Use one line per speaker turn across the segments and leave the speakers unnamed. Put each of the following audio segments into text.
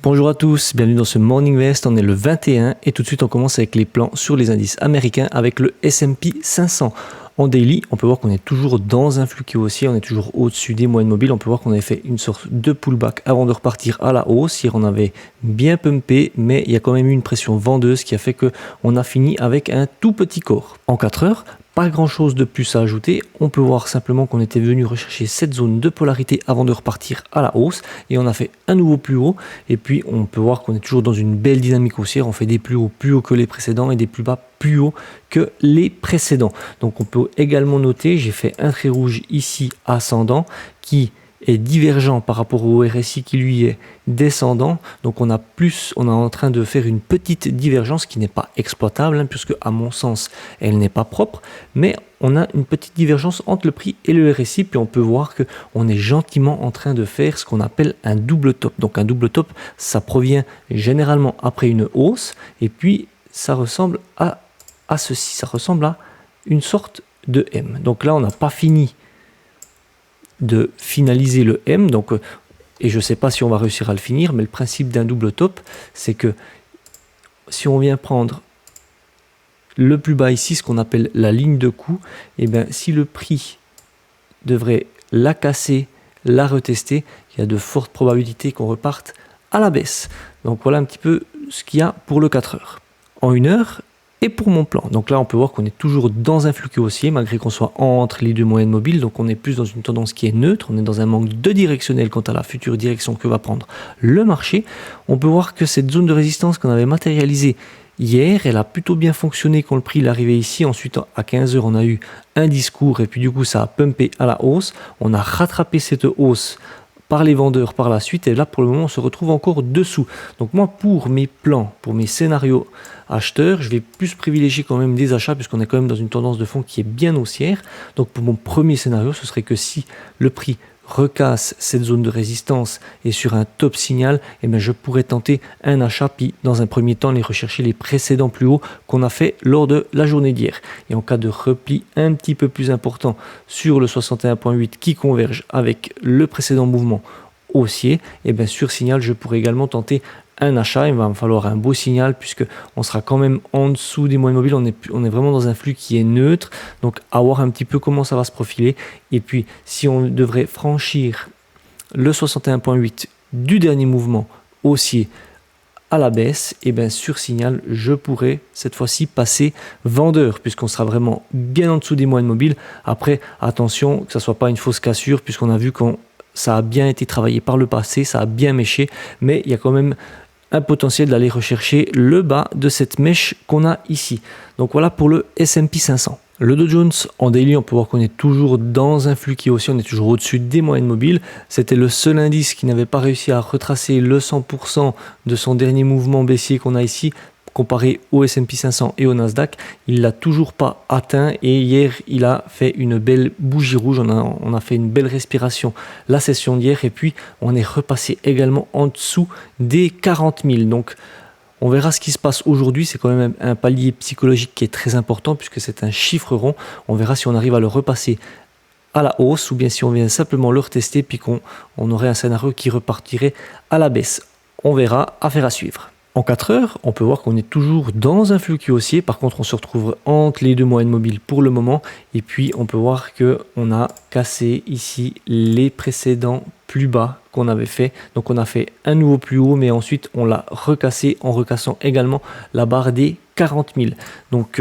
Bonjour à tous, bienvenue dans ce Morning Vest, on est le 21 et tout de suite on commence avec les plans sur les indices américains avec le S&P 500. En daily, on peut voir qu'on est toujours dans un flux qui est haussier, on est toujours au-dessus des moyennes mobiles, on peut voir qu'on avait fait une sorte de pullback avant de repartir à la hausse. Hier on avait bien pumpé, mais il y a quand même eu une pression vendeuse qui a fait qu'on a fini avec un tout petit corps. En 4 heures, pas grand chose de plus à ajouter, on peut voir simplement qu'on était venu rechercher cette zone de polarité avant de repartir à la hausse et on a fait un nouveau plus haut et puis on peut voir qu'on est toujours dans une belle dynamique haussière, on fait des plus hauts que les précédents et des plus bas plus hauts que les précédents. Donc on peut également noter, j'ai fait un trait rouge ici ascendant qui est divergent par rapport au RSI qui lui est descendant, donc on est en train de faire une petite divergence qui n'est pas exploitable, puisque à mon sens elle n'est pas propre, mais on a une petite divergence entre le prix et le RSI, puis on peut voir que on est gentiment en train de faire ce qu'on appelle un double top. Donc un double top, ça provient généralement après une hausse, et puis ça ressemble à ceci, ça ressemble à une sorte de M. Donc là on n'a pas fini de finaliser le M, donc, et je ne sais pas si on va réussir à le finir, mais le principe d'un double top, c'est que si on vient prendre le plus bas ici, ce qu'on appelle la ligne de coup, et bien si le prix devrait la casser, la retester, il y a de fortes probabilités qu'on reparte à la baisse. Donc voilà un petit peu ce qu'il y a pour le 4 heures. En 1 heure, et pour mon plan, donc là on peut voir qu'on est toujours dans un flux qui est haussier malgré qu'on soit entre les deux moyennes mobiles, donc on est plus dans une tendance qui est neutre, on est dans un manque de directionnel quant à la future direction que va prendre le marché. On peut voir que cette zone de résistance qu'on avait matérialisée hier, elle a plutôt bien fonctionné quand le prix est arrivé ici. Ensuite à 15 heures on a eu un discours et puis du coup ça a pumpé à la hausse, on a rattrapé cette hausse par les vendeurs par la suite, et là pour le moment on se retrouve encore dessous. Donc moi pour mes plans, pour mes scénarios acheteurs, je vais plus privilégier quand même des achats puisqu'on est quand même dans une tendance de fond qui est bien haussière. Donc pour mon premier scénario, ce serait que si le prix recasse cette zone de résistance et sur un top signal, eh bien je pourrais tenter un achat, puis dans un premier temps aller rechercher les précédents plus hauts qu'on a fait lors de la journée d'hier. Et en cas de repli un petit peu plus important sur le 61.8 qui converge avec le précédent mouvement haussier, et bien sur signal je pourrais également tenter un achat. Il va me falloir un beau signal puisque on sera quand même en dessous des moyennes mobiles, on est vraiment dans un flux qui est neutre, donc à voir un petit peu comment ça va se profiler. Et puis si on devrait franchir le 61.8 du dernier mouvement haussier à la baisse, et bien sur signal je pourrais cette fois-ci passer vendeur puisqu'on sera vraiment bien en dessous des moyennes mobiles. Après attention que ça soit pas une fausse cassure puisqu'on a vu qu'on ça a bien été travaillé par le passé, ça a bien méché, mais il y a quand même un potentiel d'aller rechercher le bas de cette mèche qu'on a ici. Donc voilà pour le S&P 500. Le Dow Jones en daily, on peut voir qu'on est toujours dans un flux qui est haussier, on est toujours au-dessus des moyennes mobiles. C'était le seul indice qui n'avait pas réussi à retracer le 100% de son dernier mouvement baissier qu'on a ici. Comparé au S&P 500 et au Nasdaq, il ne l'a toujours pas atteint et hier il a fait une belle bougie rouge, on a fait une belle respiration la session d'hier et puis on est repassé également en dessous des 40 000. Donc on verra ce qui se passe aujourd'hui, c'est quand même un palier psychologique qui est très important puisque c'est un chiffre rond. On verra si on arrive à le repasser à la hausse ou bien si on vient simplement le retester puis qu'on aurait un scénario qui repartirait à la baisse. On verra, affaire à suivre. En 4 heures, on peut voir qu'on est toujours dans un flux qui est haussier. Par contre, on se retrouve entre les deux moyennes mobiles pour le moment. Et puis, on peut voir qu'on a cassé ici les précédents plus bas qu'on avait fait. Donc, on a fait un nouveau plus haut, mais ensuite, on l'a recassé en recassant également la barre des 40 000. Donc,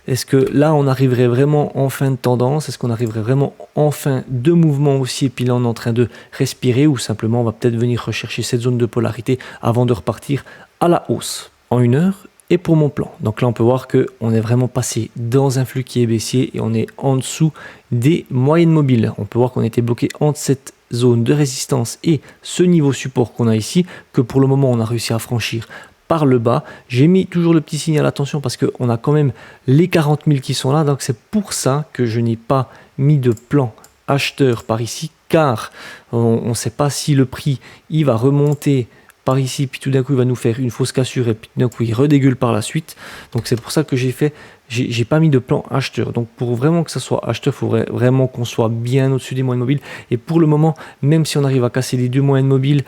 est-ce que là, on arriverait vraiment en fin de tendance? Est-ce qu'on arriverait vraiment en fin de mouvement aussi? Et puis là, on est en train de respirer ou simplement, on va peut-être venir rechercher cette zone de polarité avant de repartir à la hausse en 1 heure. Et pour mon plan, donc là on peut voir qu'on est vraiment passé dans un flux qui est baissier et on est en dessous des moyennes mobiles. On peut voir qu'on était bloqué entre cette zone de résistance et ce niveau support qu'on a ici, que pour le moment on a réussi à franchir par le bas. J'ai mis toujours le petit signal attention parce qu'on a quand même les 40 000 qui sont là, donc c'est pour ça que je n'ai pas mis de plan acheteur par ici, car on ne sait pas si le prix il va remonter par ici, puis tout d'un coup il va nous faire une fausse cassure et puis tout d'un coup il redégule par la suite. Donc c'est pour ça que j'ai pas mis de plan acheteur. Donc pour vraiment que ça soit acheteur, il faudrait vraiment qu'on soit bien au-dessus des moyennes mobiles. Et pour le moment, même si on arrive à casser les 2 moyennes mobiles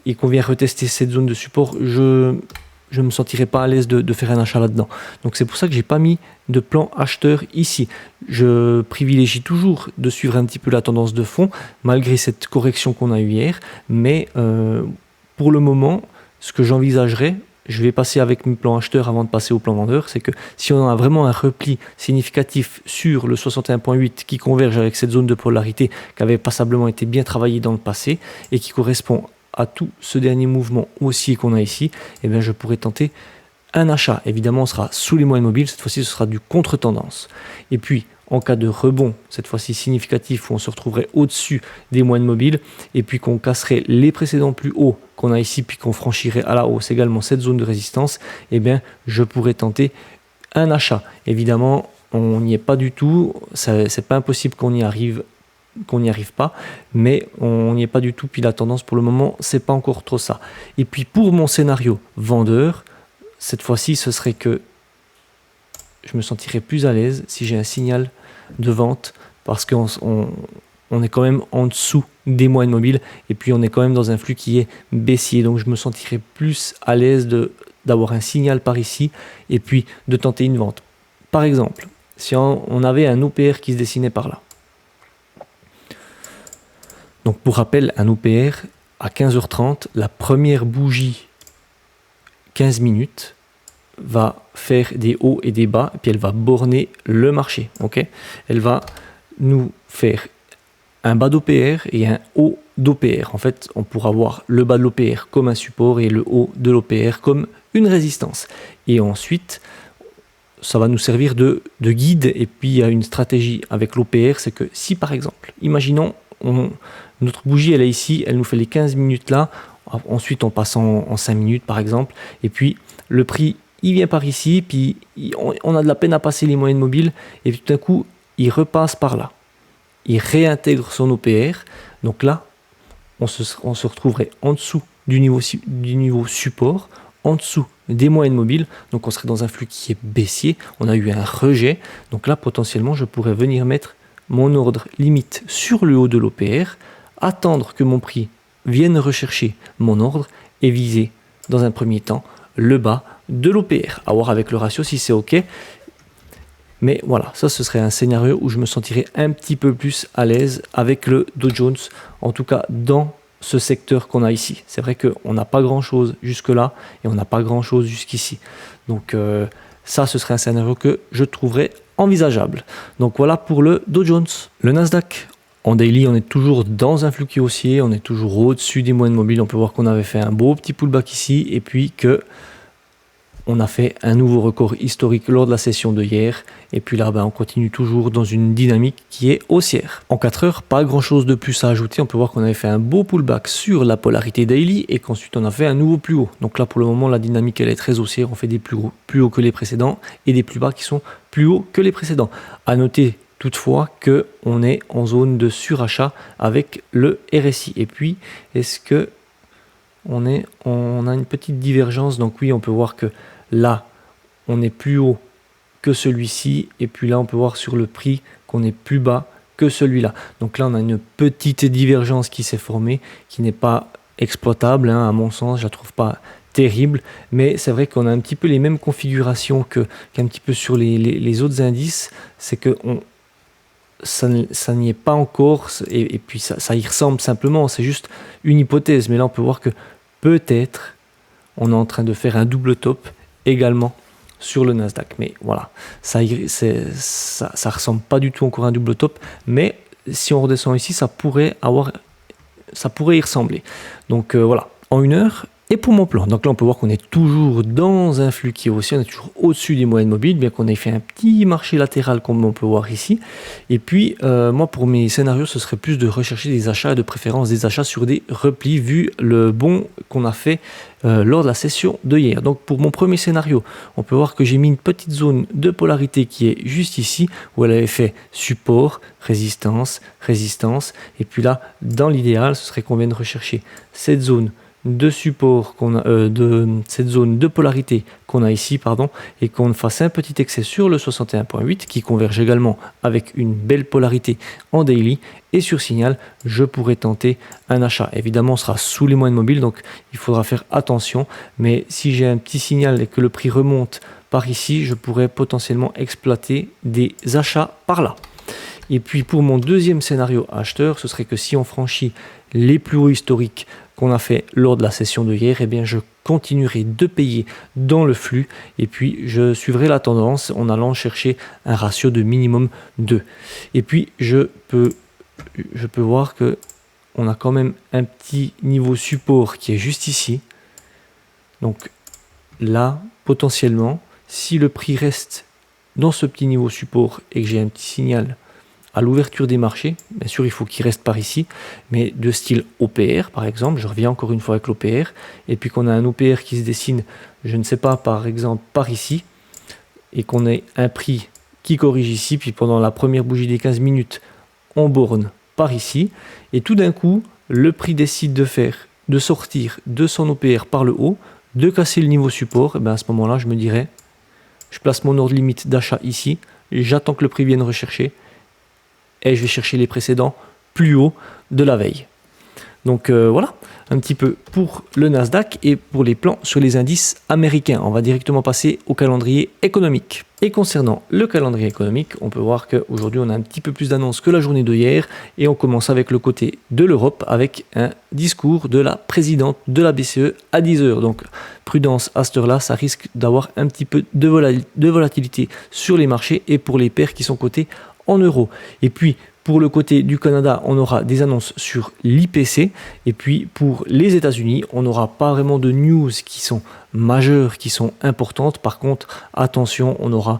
et qu'on vient retester cette zone de support, je ne me sentirais pas à l'aise de faire un achat là-dedans. Donc c'est pour ça que j'ai pas mis de plan acheteur ici. Je privilégie toujours de suivre un petit peu la tendance de fond, malgré cette correction qu'on a eue hier. Mais pour le moment, ce que j'envisagerais, je vais passer avec mes plans acheteurs avant de passer au plan vendeur, c'est que si on a vraiment un repli significatif sur le 61.8 qui converge avec cette zone de polarité qui avait passablement été bien travaillée dans le passé et qui correspond à tout ce dernier mouvement haussier qu'on a ici, eh bien je pourrais tenter un achat. Évidemment, on sera sous les moyennes mobiles, cette fois-ci ce sera du contre-tendance. Et puis, en cas de rebond, cette fois-ci significatif, où on se retrouverait au-dessus des moyennes mobiles, et puis qu'on casserait les précédents plus hauts qu'on a ici, puis qu'on franchirait à la hausse également cette zone de résistance, eh bien je pourrais tenter un achat. Évidemment, on n'y est pas du tout, c'est pas impossible qu'on n'y arrive pas, mais on n'y est pas du tout, puis la tendance pour le moment c'est pas encore trop ça. Et puis pour mon scénario vendeur, cette fois-ci ce serait que je me sentirais plus à l'aise si j'ai un signal de vente, parce qu'on est quand même en dessous des moyennes mobiles, et puis on est quand même dans un flux qui est baissier, donc je me sentirais plus à l'aise d'avoir un signal par ici, et puis de tenter une vente. Par exemple, si on avait un OPR qui se dessinait par là. Donc pour rappel, un OPR, à 15h30, la première bougie 15 minutes va faire des hauts et des bas, et puis elle va borner le marché. Okay, elle va nous faire un bas d'OPR et un haut d'OPR. En fait, on pourra voir le bas de l'OPR comme un support et le haut de l'OPR comme une résistance. Et ensuite, ça va nous servir de guide. Et puis, il y a une stratégie avec l'OPR, c'est que si par exemple, imaginons, notre bougie, elle est ici, elle nous fait les 15 minutes là, ensuite on passe en 5 minutes par exemple, et puis le prix, il vient par ici, puis on a de la peine à passer les moyennes mobiles, et puis tout d'un coup, il repasse par là. Il réintègre son OPR, donc là, on se retrouverait en dessous du niveau support, en dessous des moyennes mobiles, donc on serait dans un flux qui est baissier, on a eu un rejet, donc là, potentiellement, je pourrais venir mettre mon ordre limite sur le haut de l'OPR, attendre que mon prix vienne rechercher mon ordre et viser, dans un premier temps, le bas de l'OPR, à voir avec le ratio si c'est OK. Mais voilà, ça ce serait un scénario où je me sentirais un petit peu plus à l'aise avec le Dow Jones, en tout cas dans ce secteur qu'on a ici. C'est vrai qu'on n'a pas grand chose jusque là et on n'a pas grand chose jusqu'ici. Donc ça ce serait un scénario que je trouverais envisageable. Donc voilà pour le Dow Jones. Le Nasdaq, en daily, on est toujours dans un flux qui est haussier, on est toujours au-dessus des moyennes mobiles. On peut voir qu'on avait fait un beau petit pullback ici et puis que on a fait un nouveau record historique lors de la session de hier. Et puis là, on continue toujours dans une dynamique qui est haussière. En 4 heures, pas grand chose de plus à ajouter. On peut voir qu'on avait fait un beau pullback sur la polarité daily et qu'ensuite on a fait un nouveau plus haut. Donc là, pour le moment, la dynamique elle est très haussière. On fait des plus hauts que les précédents et des plus bas qui sont plus hauts que les précédents. À noter toutefois qu'on est en zone de surachat avec le RSI. Et puis, est-ce que on a une petite divergence? Donc oui, on peut voir que là, on est plus haut que celui-ci, et puis là, on peut voir sur le prix qu'on est plus bas que celui-là. Donc là, on a une petite divergence qui s'est formée, qui n'est pas exploitable, à mon sens, je la trouve pas terrible, mais c'est vrai qu'on a un petit peu les mêmes configurations qu'un petit peu sur les autres indices, c'est que ça n'y est pas encore, et puis ça y ressemble simplement, c'est juste une hypothèse, mais là, on peut voir que peut-être on est en train de faire un double top également sur le Nasdaq, mais voilà, ça ressemble pas du tout encore à un double top, mais si on redescend ici, ça pourrait y ressembler. Donc voilà, en 1 heure. Et pour mon plan, donc là on peut voir qu'on est toujours dans un flux qui est haussier, on est toujours au-dessus des moyennes mobiles, bien qu'on ait fait un petit marché latéral comme on peut voir ici. Et puis moi pour mes scénarios, ce serait plus de rechercher des achats, de préférence des achats sur des replis, vu le bond qu'on a fait lors de la session de hier. Donc pour mon premier scénario, on peut voir que j'ai mis une petite zone de polarité qui est juste ici, où elle avait fait support, résistance, résistance. Et puis là, dans l'idéal, ce serait qu'on vienne rechercher cette zone de support qu'on a, de cette zone de polarité qu'on a ici, et qu'on fasse un petit excès sur le 61.8 qui converge également avec une belle polarité en daily, et sur signal, je pourrais tenter un achat. Évidemment, on sera sous les moyennes mobiles, donc il faudra faire attention, mais si j'ai un petit signal et que le prix remonte par ici, je pourrais potentiellement exploiter des achats par là. Et puis pour mon deuxième scénario acheteur, ce serait que si on franchit les plus hauts historiques qu'on a fait lors de la session de hier, eh bien je continuerai de payer dans le flux et puis je suivrai la tendance en allant chercher un ratio de minimum 2. Et puis je peux voir que on a quand même un petit niveau support qui est juste ici. Donc là, potentiellement, si le prix reste dans ce petit niveau support et que j'ai un petit signal à l'ouverture des marchés, bien sûr il faut qu'il reste par ici, mais de style OPR par exemple, je reviens encore une fois avec l'OPR, et puis qu'on a un OPR qui se dessine, je ne sais pas, par exemple par ici, et qu'on ait un prix qui corrige ici, puis pendant la première bougie des 15 minutes, on borne par ici, et tout d'un coup, le prix décide de sortir de son OPR par le haut, de casser le niveau support, et bien à ce moment-là, je me dirais, je place mon ordre limite d'achat ici, j'attends que le prix vienne rechercher, et je vais chercher les précédents plus hauts de la veille. Donc voilà, un petit peu pour le Nasdaq et pour les plans sur les indices américains. On va directement passer au calendrier économique. Et concernant le calendrier économique, on peut voir qu'aujourd'hui on a un petit peu plus d'annonces que la journée d'hier, et on commence avec le côté de l'Europe avec un discours de la présidente de la BCE à 10h. Donc prudence à cette heure-là, ça risque d'avoir un petit peu de volatilité sur les marchés et pour les paires qui sont cotées en euros. Et puis pour le côté du Canada, on aura des annonces sur l'IPC, et puis pour les États-Unis, on n'aura pas vraiment de news qui sont majeures, qui sont importantes. Par contre, attention, on aura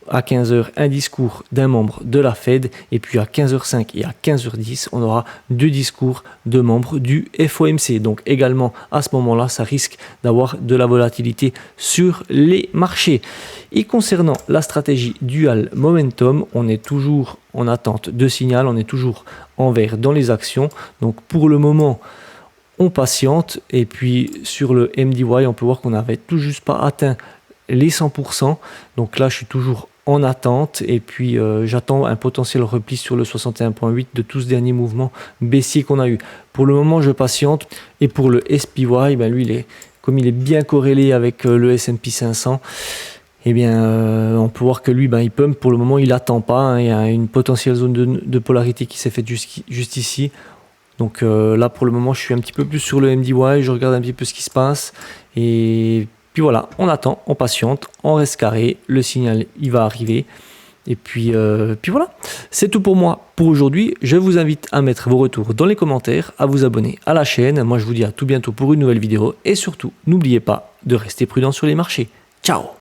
à 15h un discours d'un membre de la Fed, et puis à 15h05 et à 15h10, on aura deux discours de membres du FOMC. Donc également, à ce moment-là, ça risque d'avoir de la volatilité sur les marchés. Et concernant la stratégie dual momentum, on est toujours en attente de signal, on est toujours en vert dans les actions. Donc pour le moment, on patiente, et puis sur le MDY, on peut voir qu'on n'avait tout juste pas atteint les 100%. Donc là, je suis toujours en attente, et puis j'attends un potentiel repli sur le 61.8 de tous ce dernier mouvement baissier qu'on a eu. Pour le moment, je patiente, et pour le SPY, ben lui, comme il est bien corrélé avec le S&P 500, eh bien, on peut voir que lui, il pump. Pour le moment, il n'attend pas, hein. Il y a une potentielle zone de polarité qui s'est faite juste ici. Donc là, pour le moment, je suis un petit peu plus sur le MDY, je regarde un petit peu ce qui se passe, et puis voilà, on attend, on patiente, on reste carré, le signal, il va arriver. Et puis voilà, c'est tout pour moi pour aujourd'hui. Je vous invite à mettre vos retours dans les commentaires, à vous abonner à la chaîne. Moi, je vous dis à tout bientôt pour une nouvelle vidéo, et surtout, n'oubliez pas de rester prudent sur les marchés. Ciao!